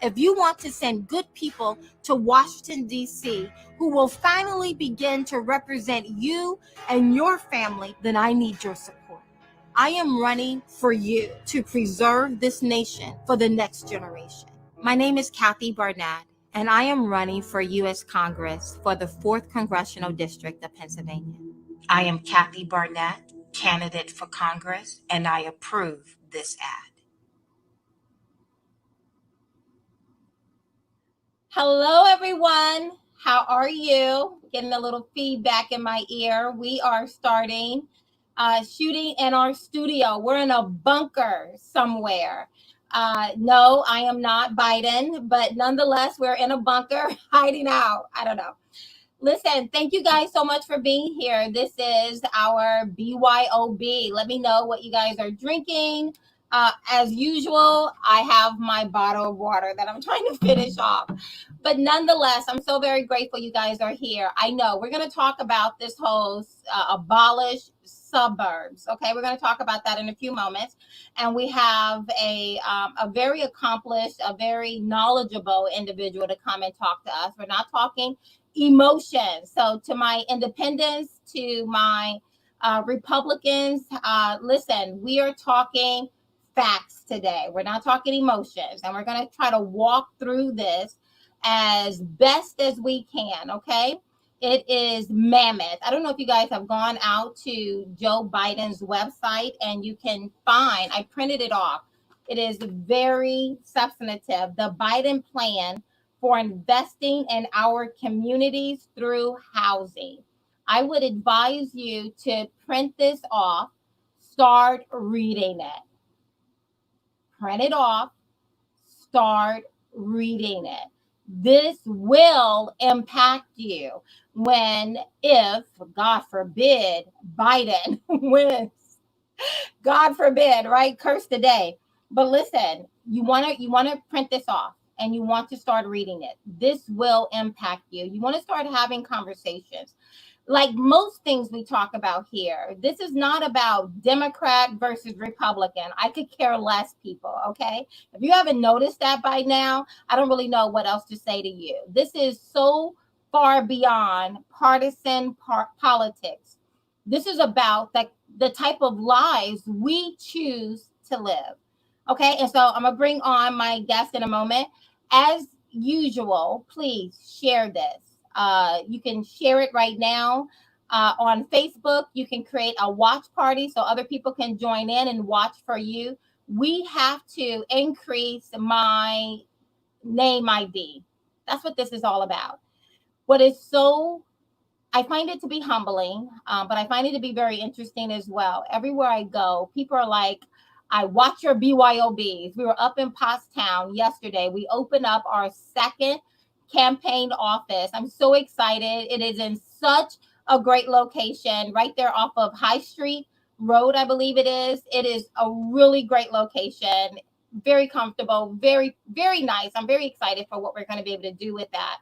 If you want to send good people to Washington, D.C., who will finally begin to represent you and your family, then I need your support. I am running for you to preserve this nation for the next generation. My name is Kathy Barnett, and I am running for U.S. Congress for the 4th Congressional District of Pennsylvania. I am Kathy Barnett, candidate for Congress, and I approve this ad. Hello, everyone. How are you? Getting a little feedback in my ear. We are starting shooting in our studio. We're in a bunker somewhere. No, I am not Biden, but nonetheless, we're in a bunker hiding out. I don't know. Listen, thank you guys so much for being here. This is our BYOB. Let me know what you guys are drinking. As usual, I have my bottle of water that I'm trying to finish off. But nonetheless, I'm so very grateful you guys are here. I know we're going to talk about this whole abolish suburbs. Okay, we're going to talk about that in a few moments. And we have a very accomplished, a very knowledgeable individual to come and talk to us. We're not talking emotions. So to my independents, to my Republicans, listen, we are talking facts today. We're not talking emotions, and we're going to try to walk through this as best as we can. Okay. It is mammoth. I don't know if you guys have gone out to Joe Biden's website and you can find, I printed it off. It is very substantive. The Biden plan for investing in our communities through housing. I would advise you to print this off, start reading it. Print it off, start reading it. This will impact you if, God forbid, Biden wins. God forbid, right? Curse the day. But listen, you want to print this off and you want to start reading it. This will impact you. You want to start having conversations. Like most things we talk about here, this is not about Democrat versus Republican. I could care less, people, okay? If you haven't noticed that by now, I don't really know what else to say to you. This is so far beyond partisan politics. This is about the type of lives we choose to live, okay? And so I'm going to bring on my guest in a moment. As usual, please share this. You can share it right now on Facebook. You can create a watch party so other people can join in and watch for you. We have to increase my name ID. That's what this is all about. I find it to be humbling, but I find it to be very interesting as well. Everywhere I go, people are like, I watch your BYOBs. We were up in Pottstown yesterday. We opened up our second campaign office. I'm so excited. It is in such a great location right there off of High Street Road, I believe it is. It is a really great location, very comfortable, very, very nice. I'm very excited for what we're going to be able to do with that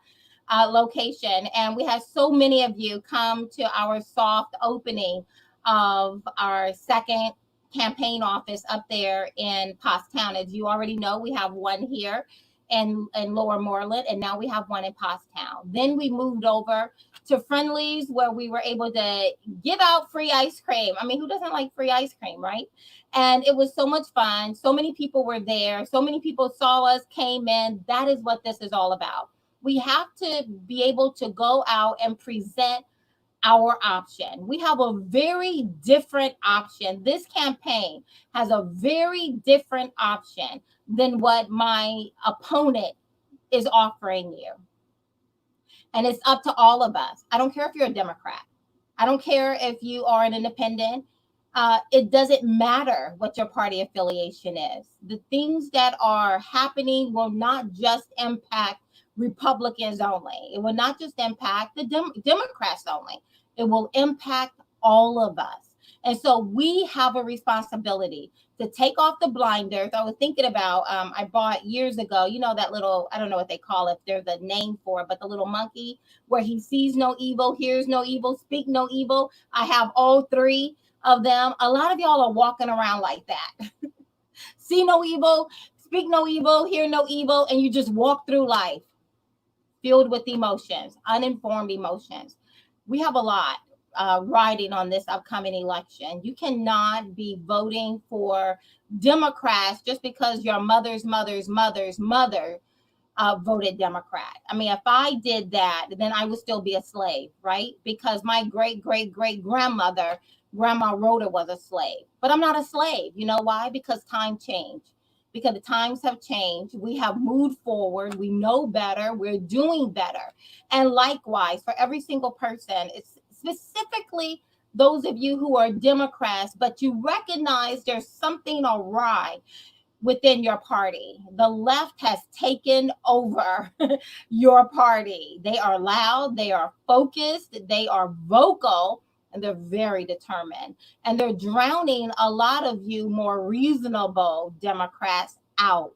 location. And we had so many of you come to our soft opening of our second campaign office up there in Pottstown. As you already know, we have one here in Lower Moreland, and now we have one in Pottstown. Then we moved over to Friendly's, where we were able to give out free ice cream. I mean, who doesn't like free ice cream, right? And it was so much fun. So many people were there. So many people saw us, came in. That is what this is all about. We have to be able to go out and present our option. We have a very different option. This campaign has a very different option than what my opponent is offering you. And it's up to all of us. I don't care if you're a Democrat. I don't care if you are an independent. It doesn't matter what your party affiliation is. The things that are happening will not just impact Republicans only. It will not just impact the Democrats only. It will impact all of us. And so we have a responsibility to take off the blinders. I was thinking about, I bought years ago, you know, that little, I don't know what they call it, there's a name for it, but the little monkey where he sees no evil, hears no evil, speak no evil. I have all three of them. A lot of y'all are walking around like that. See no evil, speak no evil, hear no evil, and you just walk through life filled with emotions, uninformed emotions. We have a lot riding on this upcoming election. You cannot be voting for Democrats just because your mother's mother voted Democrat. I mean, if I did that, then I would still be a slave, right? Because my great grandmother, Grandma Rhoda, was a slave. But I'm not a slave. You know why? Because time changed. Because the times have changed. We have moved forward. We know better. We're doing better. And likewise, for every single person, it's specifically those of you who are Democrats, but you recognize there's something awry within your party. The left has taken over your party. They are loud, they are focused, they are vocal, and they're very determined. And they're drowning a lot of you more reasonable Democrats out.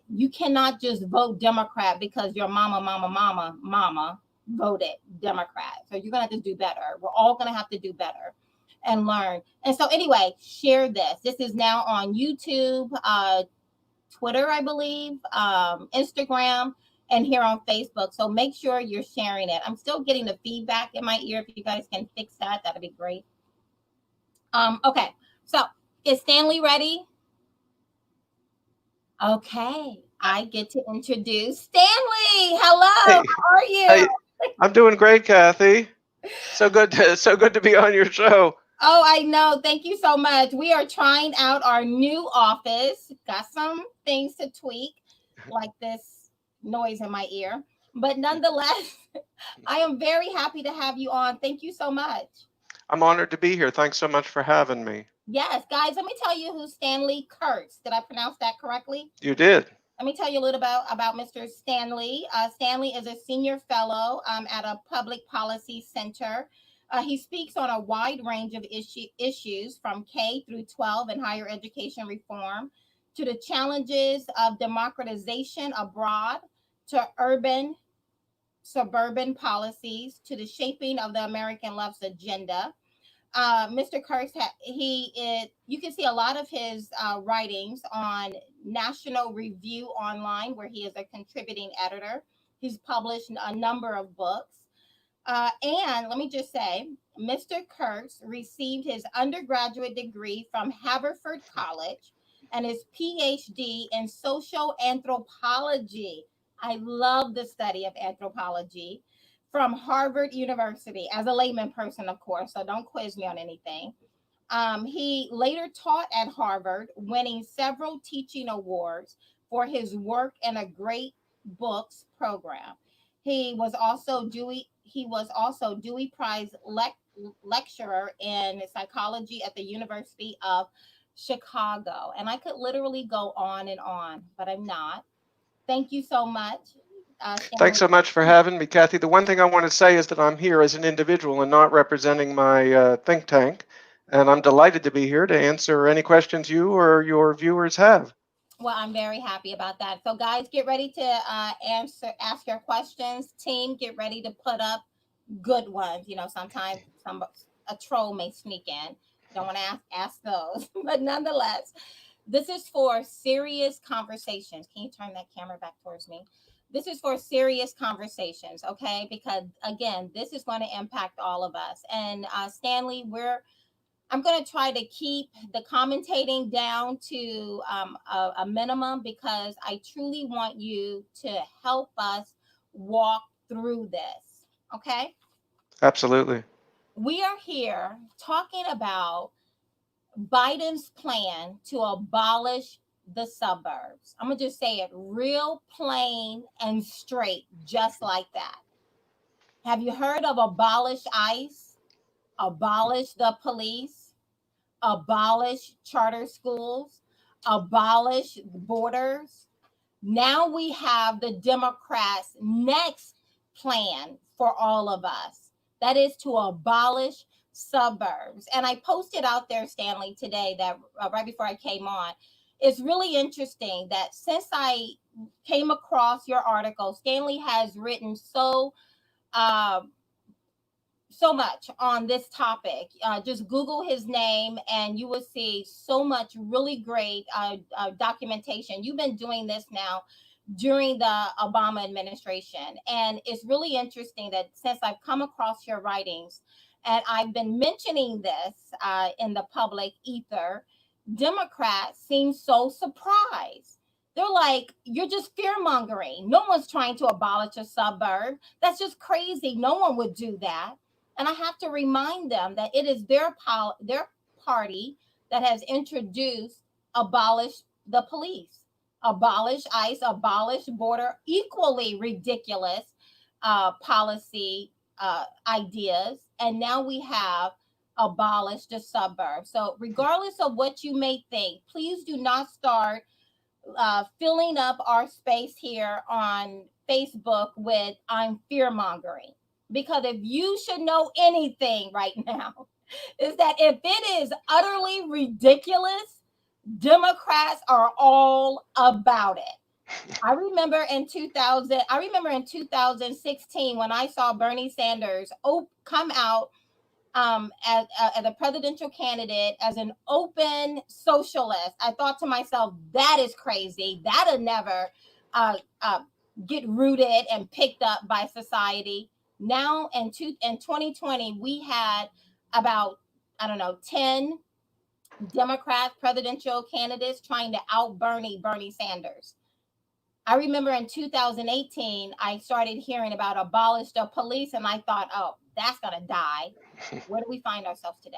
You cannot just vote Democrat because your mama voted Democrat. So you're going to have to do better. We're all going to have to do better and learn. And so anyway, share this. This is now on YouTube, Twitter, I believe, Instagram, and here on Facebook. So make sure you're sharing it. I'm still getting the feedback in my ear. If you guys can fix that, that'd be great. Okay, so is Stanley ready? Okay, I get to introduce Stanley. Hello, Hey, how are you? hey, I'm doing great, Kathy. So good to be on your show. Oh, I know. Thank you so much. We are trying out our new office. Got some things to tweak, like this noise in my ear. But nonetheless, I am very happy to have you on. Thank you so much. I'm honored to be here. Thanks so much for having me. Yes, guys, let me tell you who Stanley Kurtz. Did I pronounce that correctly? You did. Let me tell you a little about Mr. Stanley. Stanley is a senior fellow at a public policy center. He speaks on a wide range of issues from K through 12 and higher education reform to the challenges of democratization abroad to urban suburban policies to the shaping of the American left's agenda. Mr. Kurtz, you can see a lot of his writings on National Review Online, where he is a contributing editor. He's published a number of books. And let me just say, Mr. Kurtz received his undergraduate degree from Haverford College and his PhD in social anthropology. I love the study of anthropology from Harvard University as a layman person, of course, so don't quiz me on anything. He later taught at Harvard, winning several teaching awards for his work in a great books program. He was also Dewey Prize lecturer in psychology at the University of Chicago. And I could literally go on and on, but I'm not. Thank you so much, Thanks Stanley. so much for having me, Kathy. The one thing I want to say is that I'm here as an individual and not representing my think tank. And I'm delighted to be here to answer any questions you or your viewers have. Well, I'm very happy about that. So, guys, get ready to ask your questions. Team, get ready to put up good ones. You know, sometimes a troll may sneak in. Don't want to ask those, but nonetheless, this is for serious conversations. Can you turn that camera back towards me? This is for serious conversations, okay? Because again, this is going to impact all of us. And Stanley, I'm going to try to keep the commentating down to a minimum because I truly want you to help us walk through this. Okay? Absolutely. We are here talking about Biden's plan to abolish the suburbs. I'm going to just say it real plain and straight, just like that. Have you heard of abolish ICE? Abolish the police? Abolish charter schools, abolish borders. Now we have the Democrats' next plan for all of us. That is to abolish suburbs. And I posted out there, Stanley, today that right before I came on, it's really interesting that since I came across your article, Stanley has written uh, so much on this topic. Just Google his name and you will see so much really great documentation. You've been doing this now during the Obama administration. And it's really interesting that since I've come across your writings and I've been mentioning this in the public ether, Democrats seem so surprised. They're like, you're just fear mongering. No one's trying to abolish a suburb. That's just crazy. No one would do that. And I have to remind them that it is their party that has introduced abolish the police, abolish ICE, abolish border, equally ridiculous policy ideas. And now we have abolish the suburbs. So, regardless of what you may think, please do not start filling up our space here on Facebook with I'm fear mongering. Because if you should know anything right now, is that if it is utterly ridiculous, Democrats are all about it. I remember in 2016 when I saw Bernie Sanders come out as a presidential candidate as an open socialist. I thought to myself, that is crazy. That'll never uh, uh, get rooted and picked up by society. Now in 2020, we had about, I don't know, 10 Democrat presidential candidates trying to out Bernie Sanders. I remember in 2018, I started hearing about abolish the police, and I thought, oh, that's going to die. Where do we find ourselves today?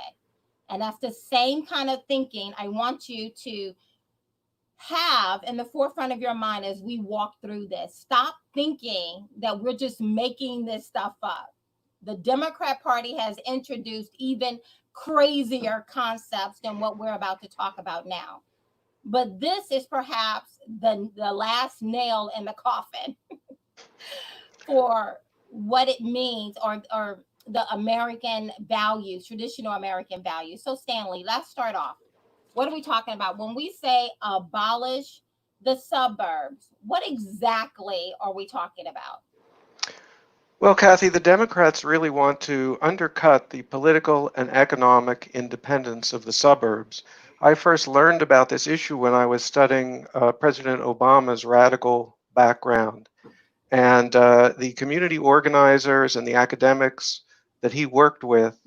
And that's the same kind of thinking I want you to have in the forefront of your mind as we walk through this. Stop thinking that we're just making this stuff up. The Democrat Party has introduced even crazier concepts than what we're about to talk about now. But this is perhaps the last nail in the coffin for what it means or the American values, traditional American values. So, Stanley, let's start off. What are we talking about? When we say abolish the suburbs, what exactly are we talking about? Well, Kathy, the Democrats really want to undercut the political and economic independence of the suburbs. I first learned about this issue when I was studying President Obama's radical background. And the community organizers and the academics that he worked with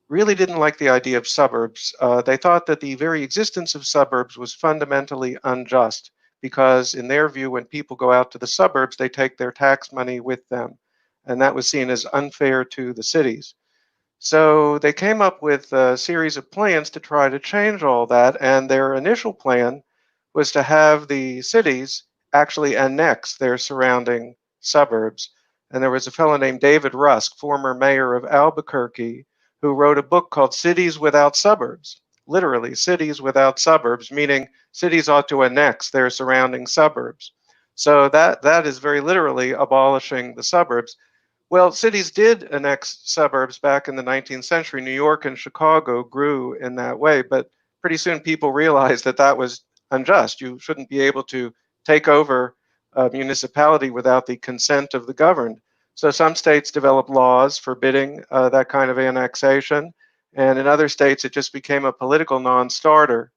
really didn't like the idea of suburbs. They thought that the very existence of suburbs was fundamentally unjust because, in their view, when people go out to the suburbs, they take their tax money with them. And that was seen as unfair to the cities. So they came up with a series of plans to try to change all that. And their initial plan was to have the cities actually annex their surrounding suburbs. And there was a fellow named David Rusk, former mayor of Albuquerque, who wrote a book called Cities Without Suburbs. Literally, cities without suburbs, meaning cities ought to annex their surrounding suburbs. So that is very literally abolishing the suburbs. Well, cities did annex suburbs back in the 19th century. New York and Chicago grew in that way, but pretty soon people realized that that was unjust. You shouldn't be able to take over a municipality without the consent of the governed. So some states developed laws forbidding that kind of annexation, and in other states it just became a political non-starter.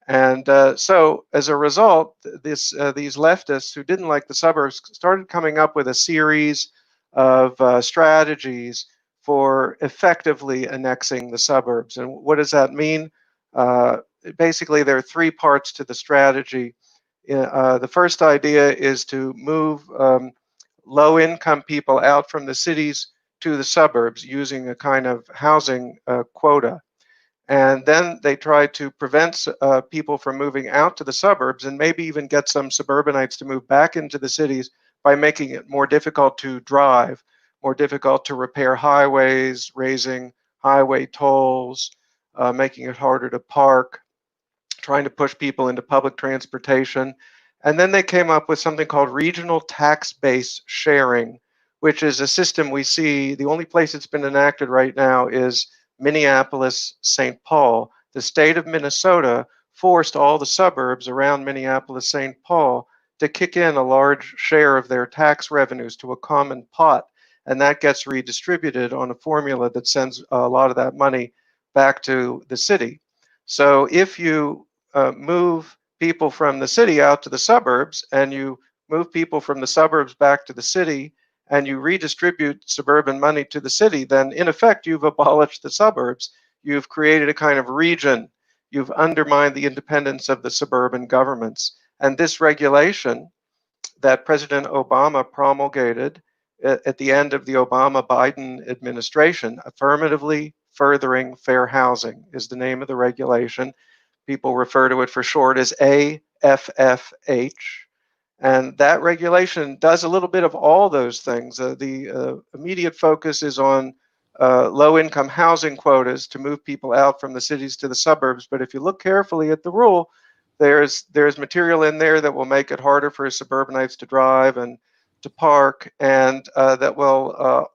And so, as a result, these leftists who didn't like the suburbs started coming up with a series of strategies for effectively annexing the suburbs. And what does that mean? Basically, there are three parts to the strategy. The first idea is to move low-income people out from the cities to the suburbs using a kind of housing quota. And then they tried to prevent people from moving out to the suburbs and maybe even get some suburbanites to move back into the cities by making it more difficult to drive, more difficult to repair highways, raising highway tolls, making it harder to park, trying to push people into public transportation. And then they came up with something called regional tax base sharing, which is a system we see. The only place it's been enacted right now is Minneapolis, St. Paul. The state of Minnesota forced all the suburbs around Minneapolis, St. Paul to kick in a large share of their tax revenues to a common pot. and that gets redistributed on a formula that sends a lot of that money back to the city. So if you move people from the city out to the suburbs, and you move people from the suburbs back to the city, and you redistribute suburban money to the city, then in effect you've abolished the suburbs. You've created a kind of region. You've undermined the independence of the suburban governments. And this regulation that President Obama promulgated at the end of the Obama-Biden administration, affirmatively furthering fair housing, is the name of the regulation. People refer to it for short as AFFH. And that regulation does a little bit of all those things. The immediate focus is on low-income housing quotas to move people out from the cities to the suburbs. But if you look carefully at the rule, there's material in there that will make it harder for suburbanites to drive and to park, and that will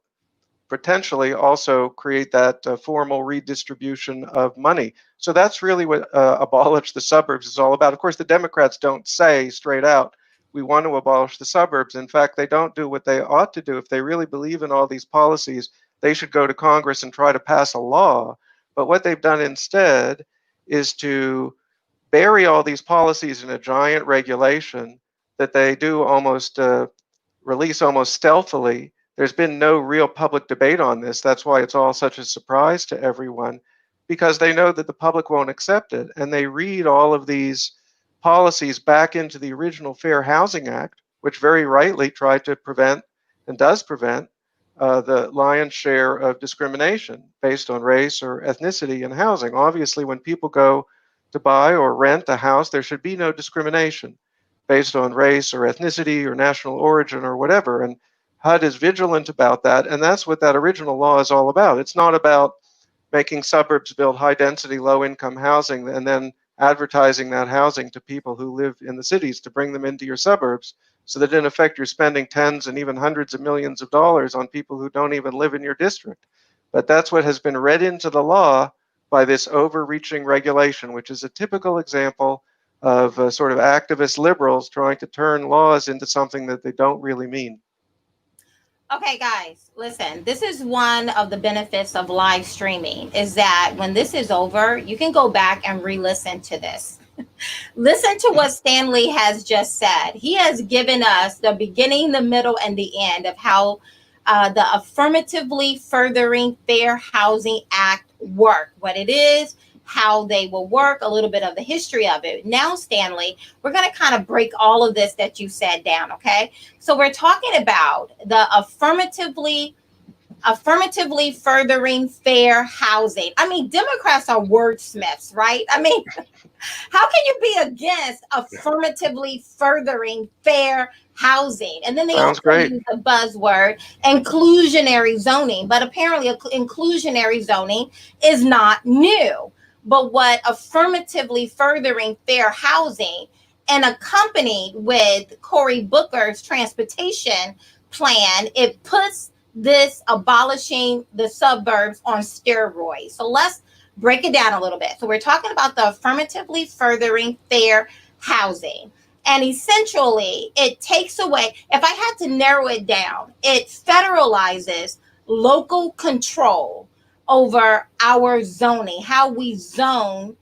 potentially also create that formal redistribution of money. So that's really what abolish the suburbs is all about. Of course, the Democrats don't say straight out, we want to abolish the suburbs. In fact, they don't do what they ought to do. If they really believe in all these policies, they should go to Congress and try to pass a law. But what they've done instead is to bury all these policies in a giant regulation that they do almost release almost stealthily. There's been no real public debate on this. That's why it's all such a surprise to everyone, because they know that the public won't accept it. And they read all of these policies back into the original Fair Housing Act, which very rightly tried to prevent and does prevent the lion's share of discrimination based on race or ethnicity in housing. Obviously, when people go to buy or rent a house, there should be no discrimination based on race or ethnicity or national origin or whatever. And HUD is vigilant about that. And that's what that original law is all about. It's not about making suburbs build high density, low income housing and then advertising that housing to people who live in the cities to bring them into your suburbs, so that in effect you're spending tens and even hundreds of millions of dollars on people who don't even live in your district. But that's what has been read into the law by this overreaching regulation, which is a typical example of sort of activist liberals trying to turn laws into something that they don't really mean. Okay, guys, listen, this is one of the benefits of live streaming, is that when this is over, you can go back and re-listen to this. Listen to what Stanley has just said. He has given us the beginning, the middle, and the end of how the Affirmatively Furthering Fair Housing Act work, what it is, how they will work, a little bit of the history of it. Now, Stanley, we're going to kind of break all of this that you said down, okay? So we're talking about the affirmatively furthering fair housing. I mean, Democrats are wordsmiths, right? I mean, how can you be against affirmatively furthering fair housing? And then they Sounds also great. use the buzzword inclusionary zoning, but apparently inclusionary zoning is not new. But what affirmatively furthering fair housing and accompanied with Cory Booker's transportation plan, it puts this abolishing the suburbs on steroids. So let's break it down a little bit. So we're talking about the affirmatively furthering fair housing. And essentially, it takes away, if I had to narrow it down, it federalizes local control over our zoning, how we zone.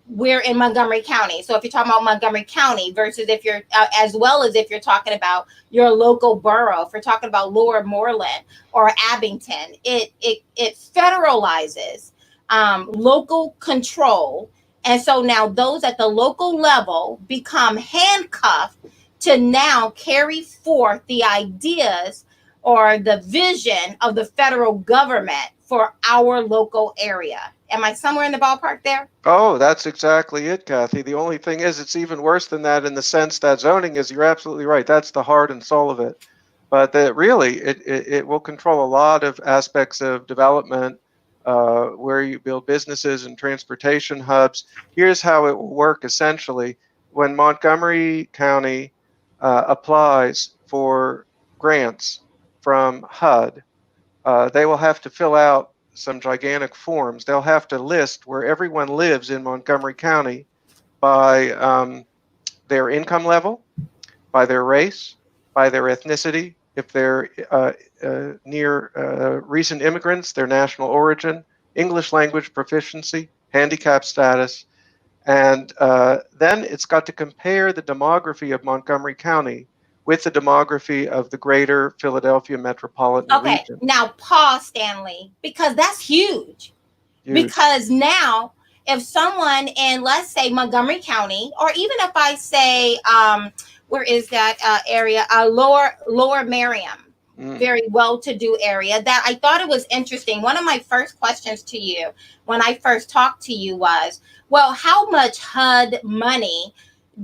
We're in Montgomery County. So if you're talking about Montgomery County versus if you're, as well as if you're talking about your local borough, if you're talking about Lower Moreland or Abington, it federalizes local control. And so now those at the local level become handcuffed to now carry forth the ideas or the vision of the federal government for our local area. Am I somewhere in the ballpark there? Oh, that's exactly it, Kathy. The only thing is, it's even worse than that in the sense that zoning is, you're absolutely right, that's the heart and soul of it. But that really, it will control a lot of aspects of development, where you build businesses and transportation hubs. Here's how it will work essentially. When Montgomery County applies for grants from HUD, they will have to fill out some gigantic forms. They'll have to list where everyone lives in Montgomery County by their income level, by their race, by their ethnicity, if they're near recent immigrants, their national origin, English language proficiency, handicap status, and then it's got to compare the demography of Montgomery County with the demography of the greater Philadelphia metropolitan Okay, region. now pause, Stanley, because that's huge. Huge. Because now, if someone in, let's say, Montgomery County, or even if I say, where is that area? Lower Merriam, very well-to-do area. That I thought it was interesting. One of my first questions to you when I first talked to you was, well, how much HUD money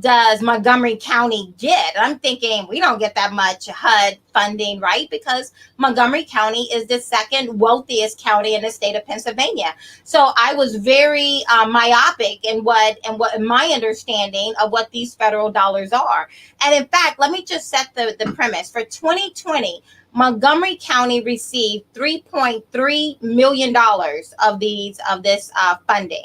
does Montgomery County get? And I'm thinking we don't get that much HUD funding, right? Because Montgomery County is the second wealthiest county in the state of Pennsylvania. So I was very myopic in what my understanding of what these federal dollars are. And in fact, let me just set the premise. For 2020, Montgomery County received $3.3 million of this funding.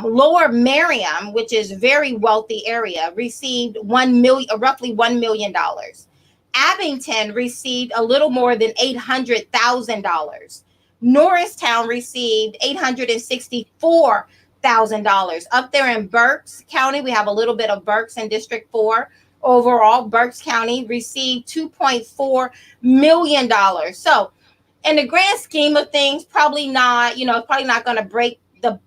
Lower Merriam, which is a very wealthy area, received roughly $1 million. Abington received a little more than $800,000. Norristown received $864,000. Up there in Berks County, we have a little bit of Berks in District 4. Overall, Berks County received $2.4 million. So, in the grand scheme of things, probably not going to break the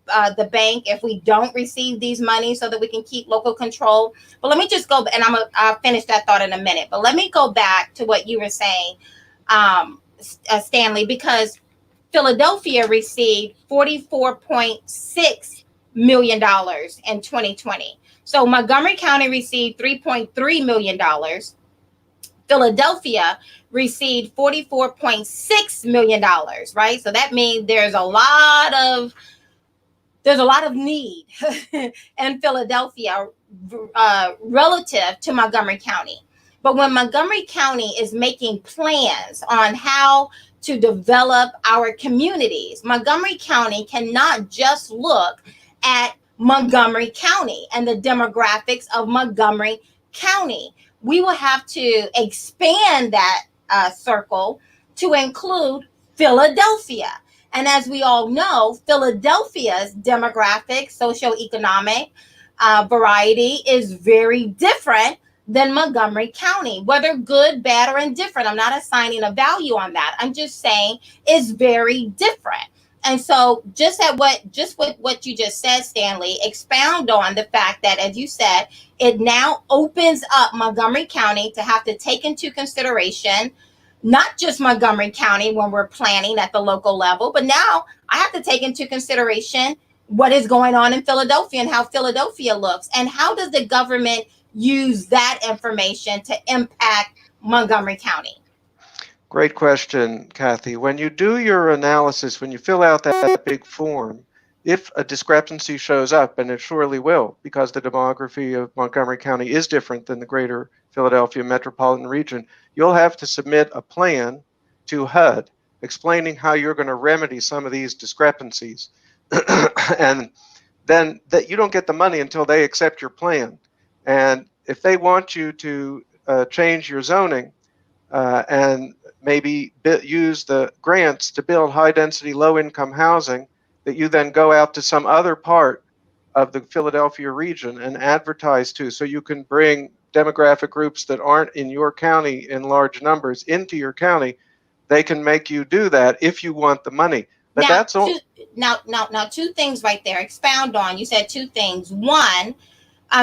bank if we don't receive these monies so that we can keep local control. But let me just go, and I'll finish that thought in a minute. But let me go back to what you were saying, Stanley, because Philadelphia received $44.6 million in 2020. So Montgomery County received $3.3 million. Philadelphia received $44.6 million, right? So that means there's a lot of need in Philadelphia relative to Montgomery County. But when Montgomery County is making plans on how to develop our communities, Montgomery County cannot just look at Montgomery County and the demographics of Montgomery County. We will have to expand that circle to include Philadelphia. And as we all know, Philadelphia's demographic, socioeconomic variety is very different than Montgomery County, whether good, bad, or indifferent. I'm not assigning a value on that. I'm just saying it's very different. And so just what you just said, Stanley, expound on the fact that, as you said, it now opens up Montgomery County to have to take into consideration not just Montgomery County when we're planning at the local level, but now I have to take into consideration what is going on in Philadelphia and how Philadelphia looks. And how does the government use that information to impact Montgomery County? Great question, Kathy. When you do your analysis, when you fill out that big form, if a discrepancy shows up, and it surely will, because the demography of Montgomery County is different than the greater Philadelphia metropolitan region, you'll have to submit a plan to HUD explaining how you're going to remedy some of these discrepancies. And then that you don't get the money until they accept your plan. And if they want you to change your zoning and maybe use the grants to build high density, low income housing, that you then go out to some other part of the Philadelphia region and advertise to, so you can bring demographic groups that aren't in your county in large numbers into your county. They can make you do that if you want the money. But now, that's all. Now, two things right there. Expound on. You said two things. One,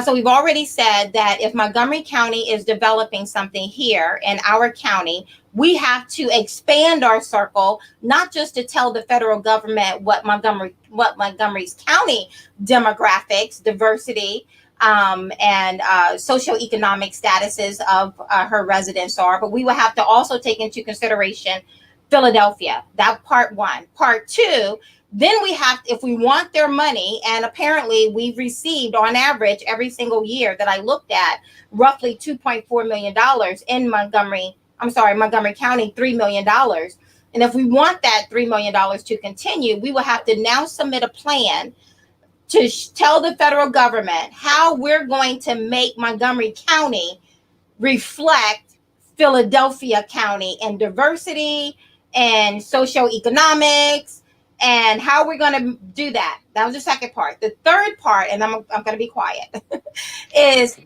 so we've already said that if Montgomery County is developing something here in our county, we have to expand our circle, not just to tell the federal government what Montgomery's county demographics, diversity, and socioeconomic statuses of her residents are, but we will have to also take into consideration Philadelphia. That part one. Part two, then we have, if we want their money, and apparently we've received on average every single year that I looked at, roughly $2.4 million in Montgomery County, $3 million. And if we want that $3 million to continue, we will have to now submit a plan to tell the federal government how we're going to make Montgomery County reflect Philadelphia County and diversity and socioeconomics and how we're going to do that. That was the second part. The third part, and I'm going to be quiet, is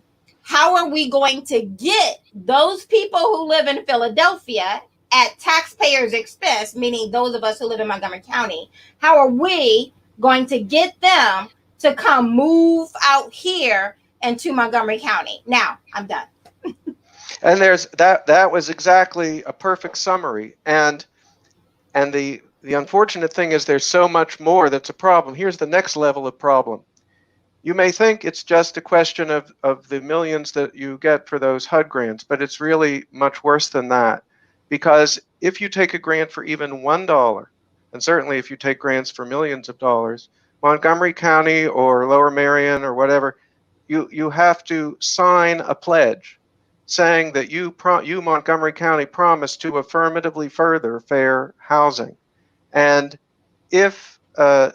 how are we going to get those people who live in Philadelphia at taxpayers' expense, meaning those of us who live in Montgomery County, how are we going to get them to come move out here into Montgomery County? Now, I'm done. And there's that was exactly a perfect summary. And the unfortunate thing is there's so much more that's a problem. Here's the next level of problem. You may think it's just a question of the millions that you get for those HUD grants, but it's really much worse than that. Because if you take a grant for even $1, and certainly if you take grants for millions of dollars, Montgomery County or Lower Merion or whatever, you have to sign a pledge saying that you Montgomery County promise to affirmatively further fair housing. And if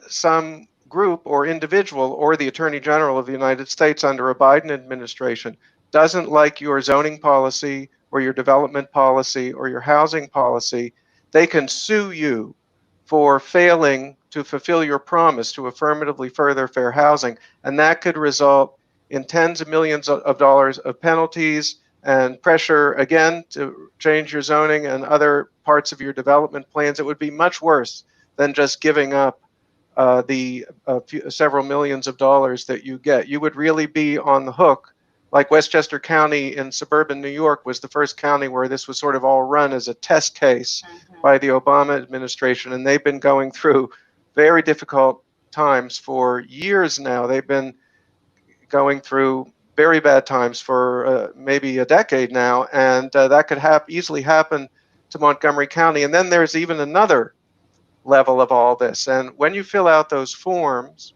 some group or individual or the Attorney General of the United States under a Biden administration doesn't like your zoning policy or your development policy or your housing policy, they can sue you for failing to fulfill your promise to affirmatively further fair housing. And that could result in tens of millions of dollars of penalties and pressure, again, to change your zoning and other parts of your development plans. It would be much worse than just giving up the several millions of dollars that you get. You would really be on the hook, like Westchester County in suburban New York was the first county where this was sort of all run as a test case by the Obama administration, and they've been going through very difficult times for years now. They've been going through very bad times for maybe a decade now, and that could easily happen to Montgomery County. And then there's even another level of all this. And when you fill out those forms,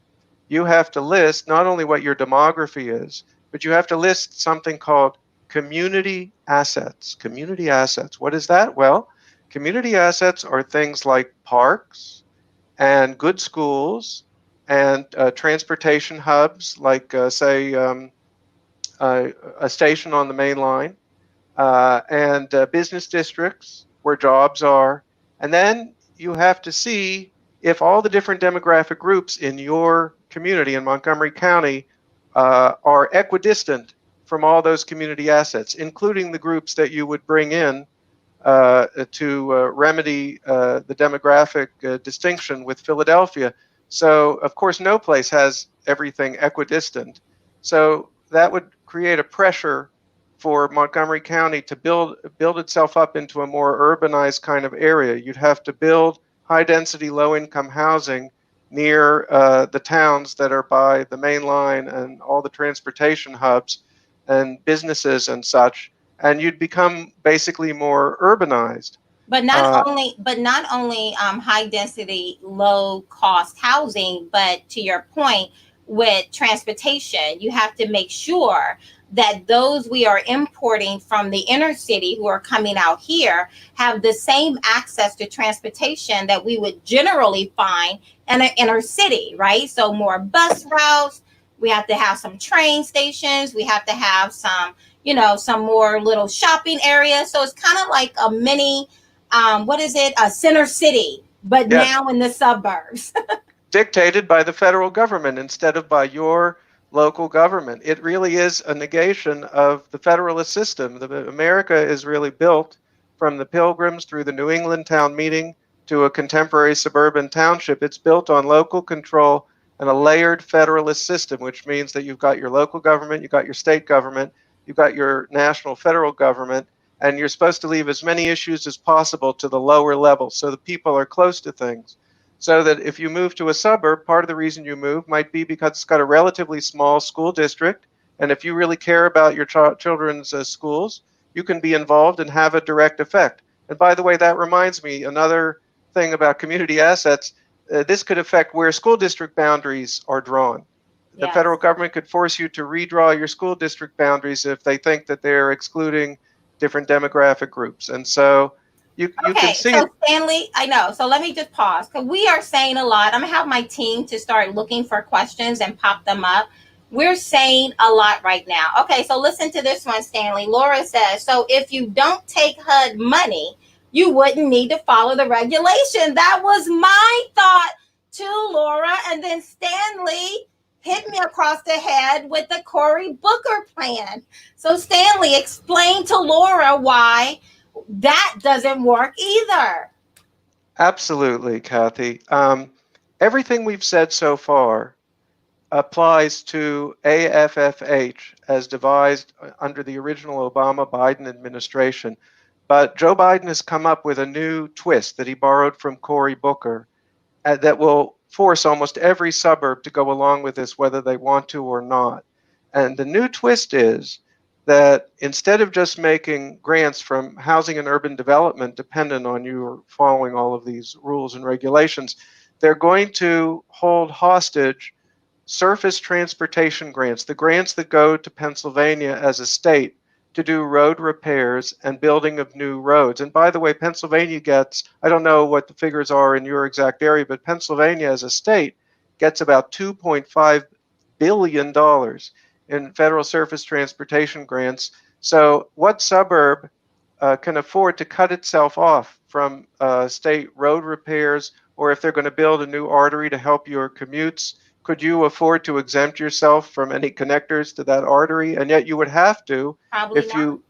you have to list not only what your demography is, but you have to list something called community assets. Community assets. What is that? Well, community assets are things like parks and good schools and transportation hubs, like, say, a station on the main line, and business districts where jobs are. And then you have to see if all the different demographic groups in your community in Montgomery County are equidistant from all those community assets, including the groups that you would bring in to remedy the demographic distinction with Philadelphia. So, of course, no place has everything equidistant. So that would create a pressure for Montgomery County to build itself up into a more urbanized kind of area. You'd have to build high-density, low-income housing near the towns that are by the main line and all the transportation hubs and businesses and such, and you'd become basically more urbanized. But not only high density, low cost housing, but to your point with transportation, you have to make sure that those we are importing from the inner city who are coming out here have the same access to transportation that we would generally find in an inner city, right? So more bus routes, we have to have some train stations, we have to have some, some more little shopping areas. So it's kind of like a mini a center city, but Yes. Now in the suburbs. Dictated by the federal government instead of by your local government. It really is a negation of the federalist system. America is really built from the Pilgrims through the New England town meeting to a contemporary suburban township. It's built on local control and a layered federalist system, which means that you've got your local government, you've got your state government, you've got your national federal government, and you're supposed to leave as many issues as possible to the lower level so the people are close to things. So that if you move to a suburb, part of the reason you move might be because it's got a relatively small school district. And if you really care about your children's schools, you can be involved and have a direct effect. And by the way, that reminds me, another thing about community assets, this could affect where school district boundaries are drawn. The federal government could force you to redraw your school district boundaries if they think that they're excluding different demographic groups. And so you can see. So Stanley, I know. So let me just pause because we are saying a lot. I'm gonna have my team to start looking for questions and pop them up. We're saying a lot right now. Okay, so listen to this one, Stanley. Laura says, so if you don't take HUD money, you wouldn't need to follow the regulation. That was my thought too, Laura. And then Stanley hit me across the head with the Cory Booker plan. So Stanley, explain to Laura why that doesn't work either. Absolutely, Kathy. Everything we've said so far applies to AFFH as devised under the original Obama-Biden administration. But Joe Biden has come up with a new twist that he borrowed from Cory Booker that will force almost every suburb to go along with this, whether they want to or not. And the new twist is that instead of just making grants from housing and urban development dependent on you following all of these rules and regulations, they're going to hold hostage surface transportation grants, the grants that go to Pennsylvania as a state to do road repairs and building of new roads. And by the way, Pennsylvania gets, I don't know what the figures are in your exact area, but Pennsylvania as a state gets about $2.5 billion in federal surface transportation grants. So what suburb can afford to cut itself off from state road repairs, or if they're going to build a new artery to help your commutes, could you afford to exempt yourself from any connectors to that artery? And yet you would have to. Probably If not.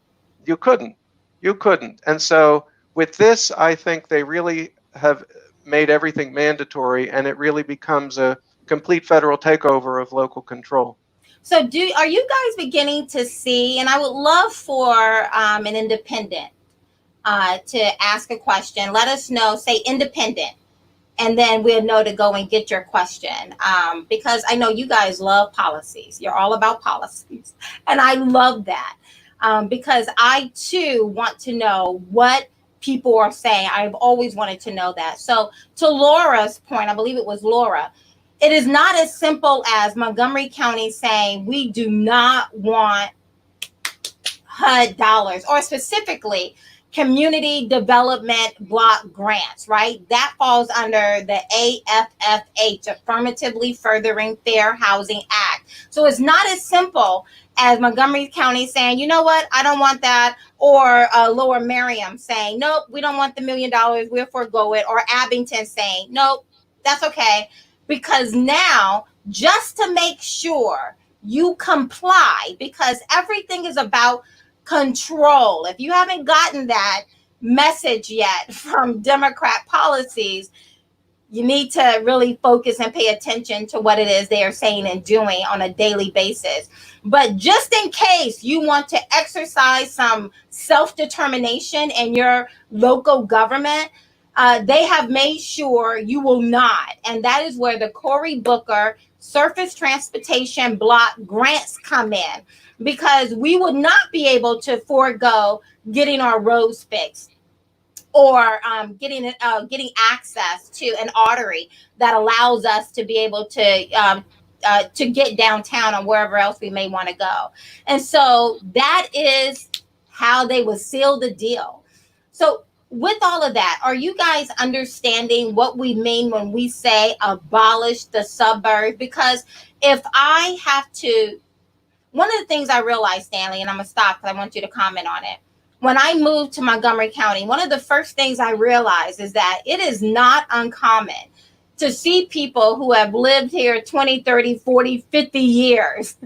you couldn't. And so with this, I think they really have made everything mandatory, and it really becomes a complete federal takeover of local control. So are you guys beginning to see, and I would love for an independent to ask a question. Let us know, say independent, and then we'll know to go and get your question. Because I know you guys love policies. You're all about policies. And I love that because I too want to know what people are saying. I've always wanted to know that. So to Laura's point, I believe it was Laura, it is not as simple as Montgomery County saying we do not want HUD dollars, or specifically community development block grants, right? That falls under the AFFH, Affirmatively Furthering Fair Housing Act. So it's not as simple as Montgomery County saying, you know what, I don't want that, or Lower Merion saying, nope, we don't want the $1 million, we'll forego it, or Abington saying, nope, that's okay. Because now, just to make sure you comply, because everything is about control. If you haven't gotten that message yet from Democrat policies, you need to really focus and pay attention to what it is they are saying and doing on a daily basis. But just in case you want to exercise some self-determination in your local government, they have made sure you will not. And that is where the Cory Booker surface transportation block grants come in, because we would not be able to forego getting our roads fixed, or getting access to an artery that allows us to be able to get downtown or wherever else we may want to go. And so that is how they would seal the deal. So with all of that, are you guys understanding what we mean when we say abolish the suburbs? Because if I have to, one of the things I realized, Stanley, and I'm going to stop because I want you to comment on it. When I moved to Montgomery County, one of the first things I realized is that it is not uncommon to see people who have lived here 20, 30, 40, 50 years.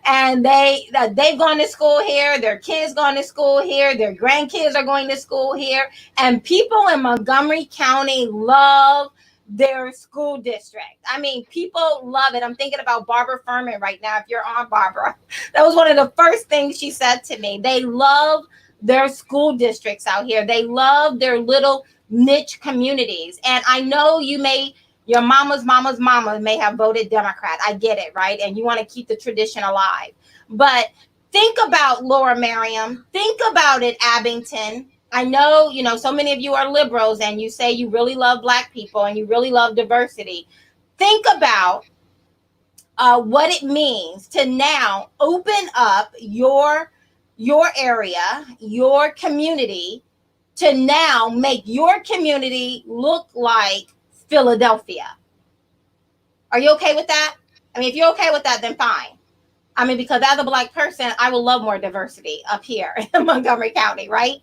And they've gone to school here, their kids gone to school here, their grandkids are going to school here. And people in Montgomery County love their school district. I mean, people love it. I'm thinking about Barbara Furman right now. If you're on, Barbara, that was one of the first things she said to me. They love their school districts out here. They love their little niche communities. And I know your mama's mama may have voted Democrat. I get it, right? And you want to keep the tradition alive. But think about Lower Merion. Think about it, Abington. I know, so many of you are liberals and you say you really love Black people and you really love diversity. Think about what it means to now open up your area, your community, to now make your community look like Philadelphia. Are you okay with that? I mean, if you're okay with that, then fine. I mean, because as a Black person, I would love more diversity up here in Montgomery County, right?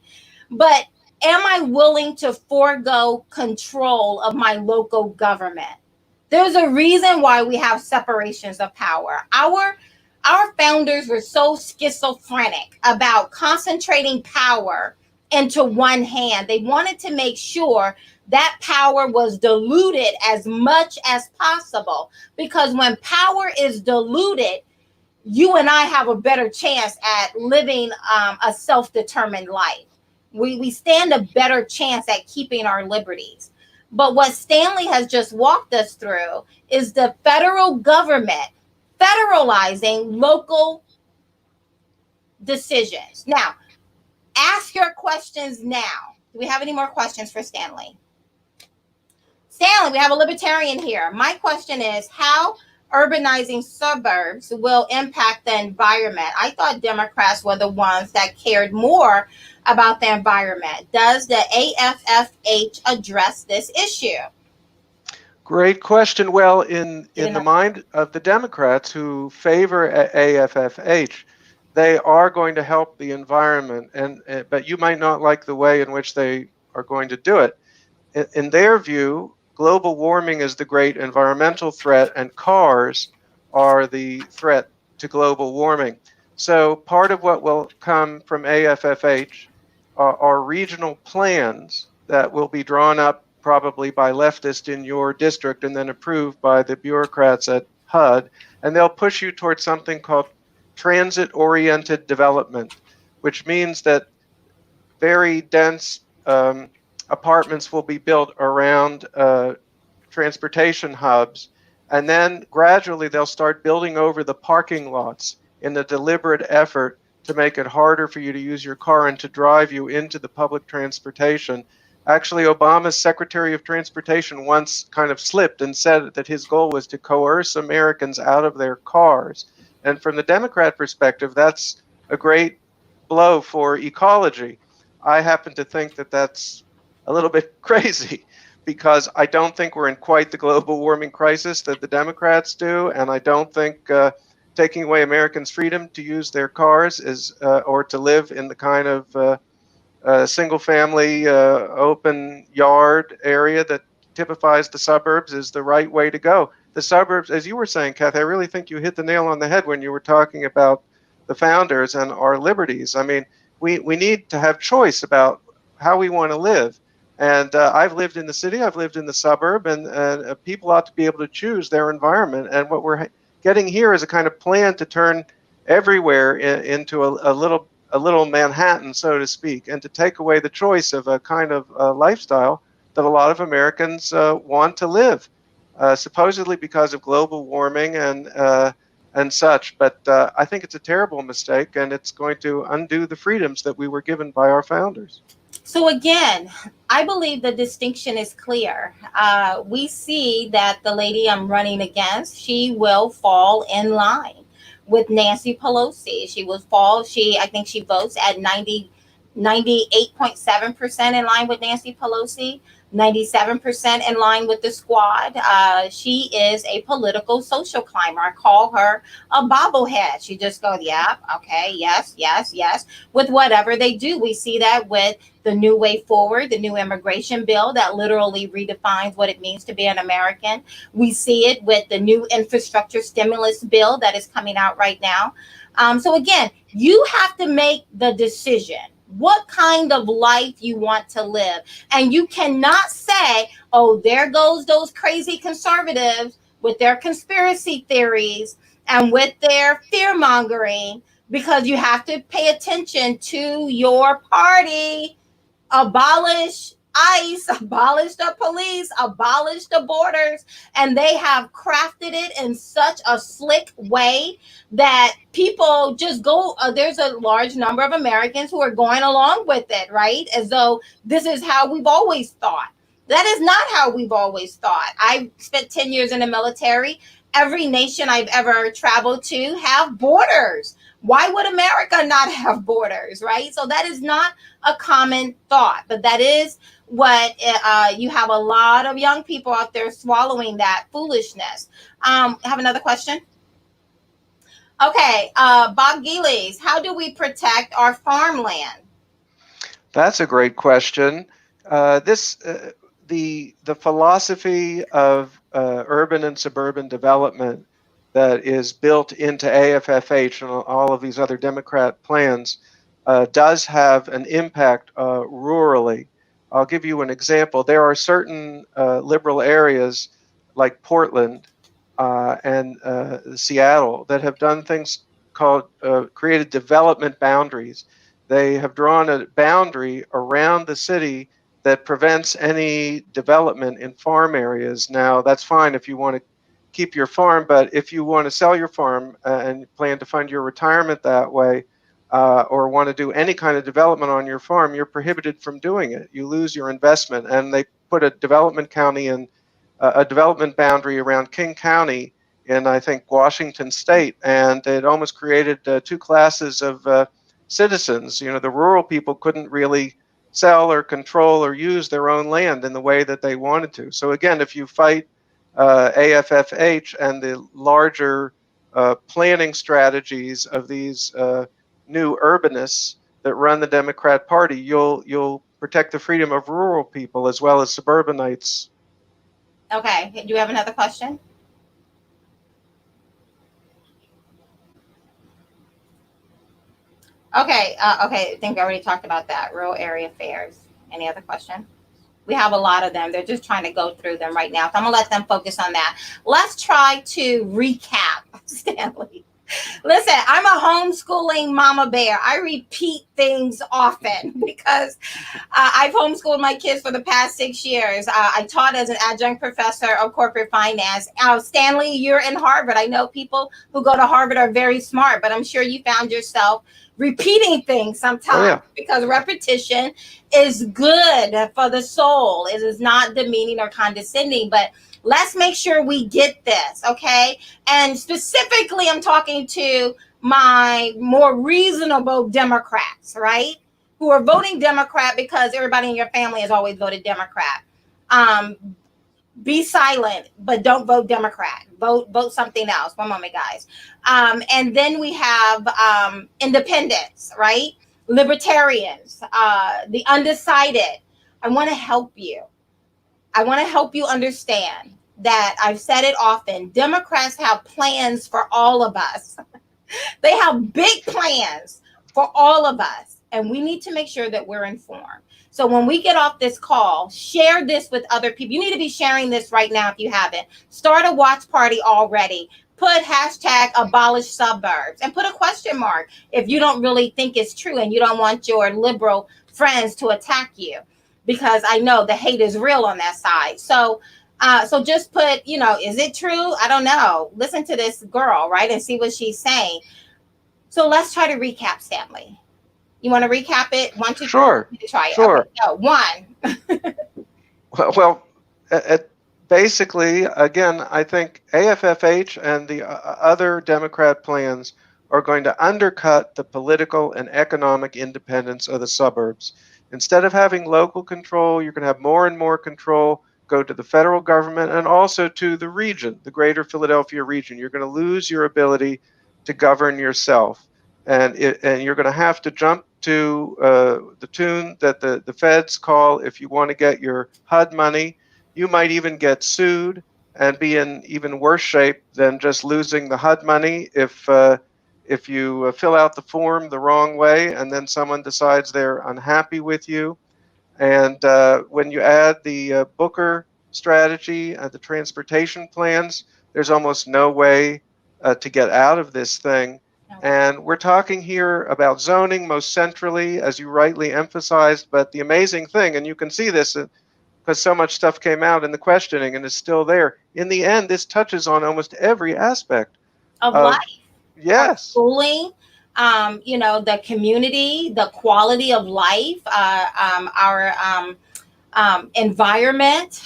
But am I willing to forego control of my local government? There's a reason why we have separations of power. Our founders were so schizophrenic about concentrating power into one hand. They wanted to make sure that power was diluted as much as possible, because when power is diluted, you and I have a better chance at living a self-determined life. We stand a better chance at keeping our liberties. But what Stanley has just walked us through is the federal government federalizing local decisions. Now, ask your questions now. Do we have any more questions for Stanley? Stanley, we have a libertarian here. My question is, how urbanizing suburbs will impact the environment? I thought Democrats were the ones that cared more about the environment. Does the AFFH address this issue? Great question. Well, in the mind of the Democrats who favor AFFH, they are going to help the environment, but you might not like the way in which they are going to do it. In their view, global warming is the great environmental threat, and cars are the threat to global warming. So part of what will come from AFFH are regional plans that will be drawn up probably by leftists in your district and then approved by the bureaucrats at HUD. And they'll push you towards something called transit-oriented development, which means that very dense apartments will be built around transportation hubs. And then gradually they'll start building over the parking lots in a deliberate effort to make it harder for you to use your car and to drive you into the public transportation. Actually, Obama's Secretary of Transportation once kind of slipped and said that his goal was to coerce Americans out of their cars. And from the Democrat perspective, that's a great blow for ecology. I happen to think that that's a little bit crazy, because I don't think we're in quite the global warming crisis that the Democrats do, and I don't think taking away Americans' freedom to use their cars is or to live in the kind of single-family open yard area that typifies the suburbs is the right way to go. The suburbs, as you were saying, Kathy, I really think you hit the nail on the head when you were talking about the founders and our liberties. I mean, we need to have choice about how we want to live. And I've lived in the city, I've lived in the suburb, and people ought to be able to choose their environment. And what we're getting here is a kind of plan to turn everywhere into a little Manhattan, so to speak, and to take away the choice of a kind of lifestyle that a lot of Americans want to live, supposedly because of global warming and such. But I think it's a terrible mistake, and it's going to undo the freedoms that we were given by our founders. So again, I believe the distinction is clear. We see that the lady I'm running against, she will fall in line with Nancy Pelosi. She will fall. I think she votes at 98.7% in line with Nancy Pelosi, 97% in line with the squad. She is a political social climber. I call her a bobblehead. She just goes, yeah, okay, yes, yes, yes, with whatever they do. We see that with the new way forward, the new immigration bill that literally redefines what it means to be an American. We see it with the new infrastructure stimulus bill that is coming out right now. So again, you have to make the decision what kind of life you want to live. And you cannot say, oh, there goes those crazy conservatives with their conspiracy theories and with their fear mongering, because you have to pay attention to your party. Abolish ICE, abolish the police, abolish the borders. And they have crafted it in such a slick way that people just go, there's a large number of Americans who are going along with it, right? As though this is how we've always thought. That is not how we've always thought. I spent 10 years in the military. Every nation I've ever traveled to have borders. Why would America not have borders, right? So that is not a common thought, but that is what you have a lot of young people out there swallowing that foolishness. I have another question. Okay, Bob Gillies, how do we protect our farmland? That's a great question. The philosophy of urban and suburban development that is built into AFFH and all of these other Democrat plans does have an impact rurally. I'll give you an example. There are certain liberal areas like Portland and Seattle that have done things called created development boundaries. They have drawn a boundary around the city that prevents any development in farm areas. Now, that's fine if you want to keep your farm, but if you want to sell your farm and plan to fund your retirement that way, or want to do any kind of development on your farm, you're prohibited from doing it. You lose your investment. And they put a development county in a development boundary around King County in, I think, Washington State, and it almost created two classes of citizens. You know, the rural people couldn't really sell or control or use their own land in the way that they wanted to. So again, if you fight AFFH and the larger planning strategies of these new urbanists that run the Democrat Party, you'll protect the freedom of rural people as well as suburbanites. Okay, do you have another question? Okay, okay, I think we already talked about that. Rural area fairs. Any other question? We have a lot of them. They're just trying to go through them right now. So I'm gonna let them focus on that. Let's try to recap, Stanley. Listen, I'm a homeschooling mama bear. I repeat things often because I've homeschooled my kids for the past 6 years. I taught as an adjunct professor of corporate finance. Stanley, you're in Harvard. I know people who go to Harvard are very smart, but I'm sure you found yourself repeating things sometimes because repetition is good for the soul. It is not demeaning or condescending, but let's make sure we get this, okay? And specifically, I'm talking to my more reasonable Democrats, right? Who are voting Democrat because everybody in your family has always voted Democrat. Be silent, but don't vote Democrat. Vote something else. One moment, guys. And then we have independents, right? Libertarians, the undecided. I want to help you. I want to help you understand that I've said it often. Democrats have plans for all of us. They have big plans for all of us, and we need to make sure that we're informed. So when we get off this call, share this with other people. You need to be sharing this right now if you haven't. Start a watch party already. Put hashtag abolish suburbs and put a question mark if you don't really think it's true and you don't want your liberal friends to attack you, because I know the hate is real on that side. So just put, is it true? I don't know. Listen to this girl, right? And see what she's saying. So let's try to recap, Stanley. You want to recap it? 1, 2, 3. Sure. Try it. Sure. Okay, so 1. Well, basically, again, I think AFFH and the other Democrat plans are going to undercut the political and economic independence of the suburbs. Instead of having local control, you're going to have more and more control go to the federal government and also to the region, the greater Philadelphia region. You're going to lose your ability to govern yourself. And you're going to have to jump to the tune that the feds call, if you want to get your HUD money. You might even get sued and be in even worse shape than just losing the HUD money if you fill out the form the wrong way and then someone decides they're unhappy with you. And when you add the Booker strategy and the transportation plans, there's almost no way to get out of this thing. And we're talking here about zoning most centrally, as you rightly emphasized. But the amazing thing, and you can see this because so much stuff came out in the questioning and is still there, in the end, this touches on almost every aspect of life. Yes. Schooling, the community, the quality of life, our environment,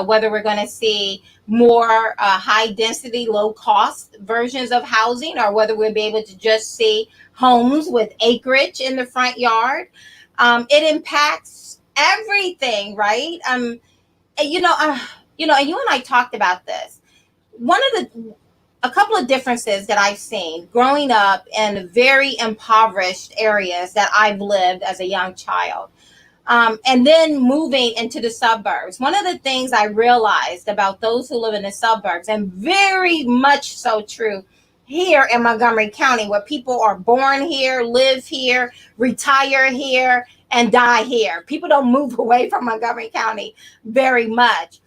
whether we're going to see more high density, low cost versions of housing, or whether we'll be able to just see homes with acreage in the front yard. It impacts everything, right? And you and I talked about this. One of the a couple of differences that I've seen growing up in very impoverished areas that I've lived as a young child. And then moving into the suburbs. One of the things I realized about those who live in the suburbs, and very much so true here in Montgomery County, where people are born here, live here, retire here, and die here. People don't move away from Montgomery County very much.